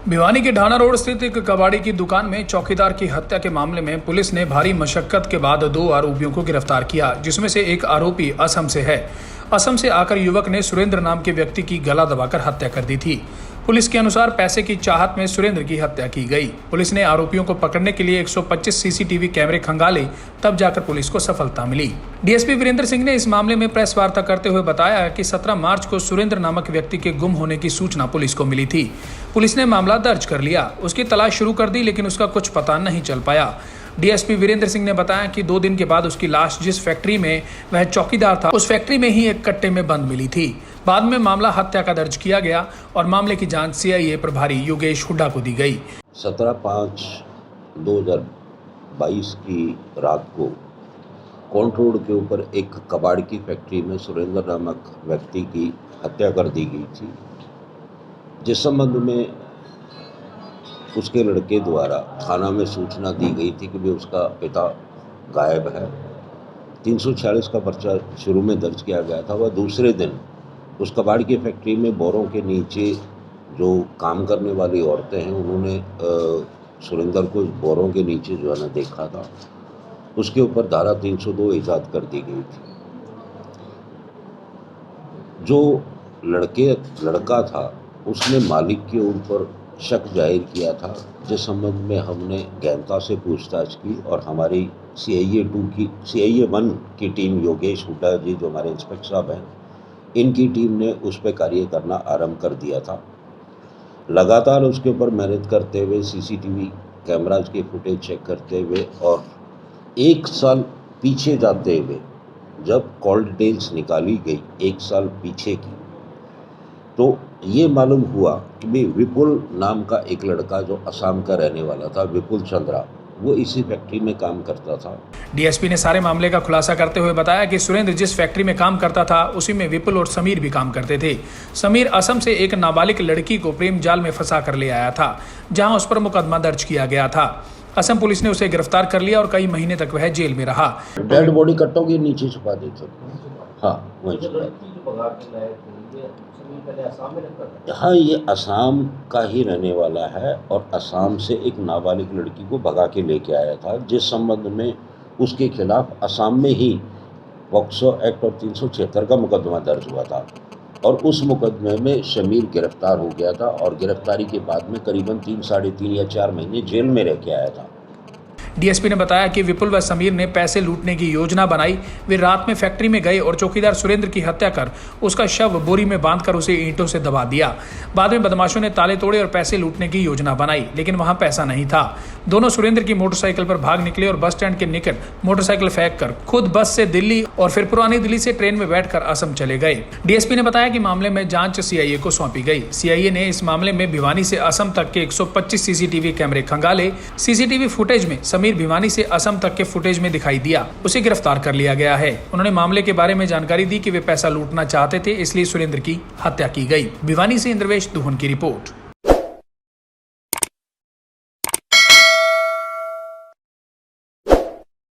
भिवानी के ढाना रोड स्थित एक कबाड़ी की दुकान में चौकीदार की हत्या के मामले में पुलिस ने भारी मशक्कत के बाद 2 आरोपियों को गिरफ्तार किया, जिसमें से एक आरोपी असम से है। असम से आकर युवक ने सुरेंद्र नाम के व्यक्ति की गला दबाकर हत्या कर दी थी। पुलिस के अनुसार पैसे की चाहत में सुरेंद्र की हत्या की गई। पुलिस ने आरोपियों को पकड़ने के लिए 125 सीसीटीवी कैमरे खंगाले, तब जाकर पुलिस को सफलता मिली। डीएसपी वीरेंद्र सिंह ने इस मामले में प्रेस वार्ता करते हुए बताया कि 17 मार्च को सुरेंद्र नामक व्यक्ति के गुम होने की सूचना पुलिस को मिली थी। पुलिस ने मामला दर्ज कर लिया, उसकी तलाश शुरू कर दी, लेकिन उसका कुछ पता नहीं चल पाया। डीएसपी वीरेंद्र सिंह ने बताया कि 2 दिन के बाद उसकी लाश जिस फैक्ट्री में वह चौकीदार था, उस फैक्ट्री में ही एक कट्टे में बंद मिली थी। बाद में मामला हत्या का दर्ज किया गया और मामले की जांच सीआईए प्रभारी योगेश हुड्डा को दी गई। 17/5/2022 की रात को कोंट रोड के ऊपर एक कबाड़ की फैक्ट्री में सुरेंद्र नामक व्यक्ति की हत्या कर दी गई थी, जिस संबंध में उसके लड़के द्वारा थाना में सूचना दी गई थी कि भी उसका पिता गायब है। 346 का पर्चा शुरू में दर्ज किया गया था। वह दूसरे दिन उस कबाड़ की फैक्ट्री में बोरों के नीचे जो काम करने वाली औरतें हैं, उन्होंने सुरेंद्र को बोरों के नीचे जो है ना देखा था। उसके ऊपर धारा 302 ईजाद कर दी गई थी। जो लड़का था उसने मालिक के ऊपर शक जाहिर किया था, जिस संबंध में हमने गहनता से पूछताछ की और हमारी सीआईए 1 की टीम योगेश हुड्डा जी, जो हमारे इंस्पेक्टर साहब हैं, इनकी टीम ने उस पर कार्य करना आरंभ कर दिया था। लगातार उसके ऊपर मेहनत करते हुए, सीसीटीवी कैमराज की फुटेज चेक करते हुए और 1 साल पीछे जाते हुए जब कॉल डिटेल्स निकाली गई 1 साल पीछे की, तो ये मालूम हुआ कि भाई विपुल नाम का एक लड़का जो असम का रहने वाला था, विपुल चंद्रा, वो इसी फैक्ट्री में काम करता था। डीएसपी ने सारे मामले का खुलासा करते हुए बताया कि सुरेंद्र जिस फैक्ट्री में काम करता था, उसी में विपुल और समीर भी काम करते थे। समीर असम से एक नाबालिग लड़की को प्रेम जाल में फंसा कर ले आया था, जहां उस पर मुकदमा दर्ज किया गया था। असम पुलिस ने उसे गिरफ्तार कर लिया और कई महीने तक वह जेल में रहा। डेड बॉडी कट्टों के नीचे छुपा देते। हाँ, वहीं छुपा। हाँ, ये असम का ही रहने वाला है और असम से एक नाबालिग लड़की को भगा के लेके आया था, जिस संबंध में उसके खिलाफ असम में ही पॉक्सो एक्ट और 376 का मुकदमा दर्ज हुआ था और उस मुकदमे में समीर गिरफ्तार हो गया था और गिरफ्तारी के बाद में करीबन 3, साढ़े 3 या 4 महीने जेल में रह के आया था। डीएसपी ने बताया कि विपुल व समीर ने पैसे लूटने की योजना बनाई। वे रात में फैक्ट्री में गए और चौकीदार सुरेंद्र की हत्या कर उसका शव बोरी में बांधकर उसे ईंटों से दबा दिया। बाद में बदमाशों ने ताले तोड़े और पैसे लूटने की योजना बनाई, लेकिन वहां पैसा नहीं था। दोनों सुरेंद्र की मोटरसाइकिल पर भाग निकले और बस स्टैंड के निकट मोटरसाइकिल फेंक कर खुद बस से दिल्ली और फिर पुरानी दिल्ली से ट्रेन में बैठकर असम चले गए। डीएसपी ने बताया कि मामले में जांच सीआईए को सौंपी गई। सीआईए ने इस मामले में भिवानी से असम तक के 125 सीसीटीवी कैमरे खंगाले। सीसीटीवी फुटेज में समीर भिवानी से असम तक के फुटेज में दिखाई दिया। उसे गिरफ्तार कर लिया गया है। उन्होंने मामले के बारे में जानकारी दी कि वे पैसा लूटना चाहते थे, इसलिए सुरेंद्र की हत्या की गई। भिवानी से इंद्रवेश दुहन की रिपोर्ट।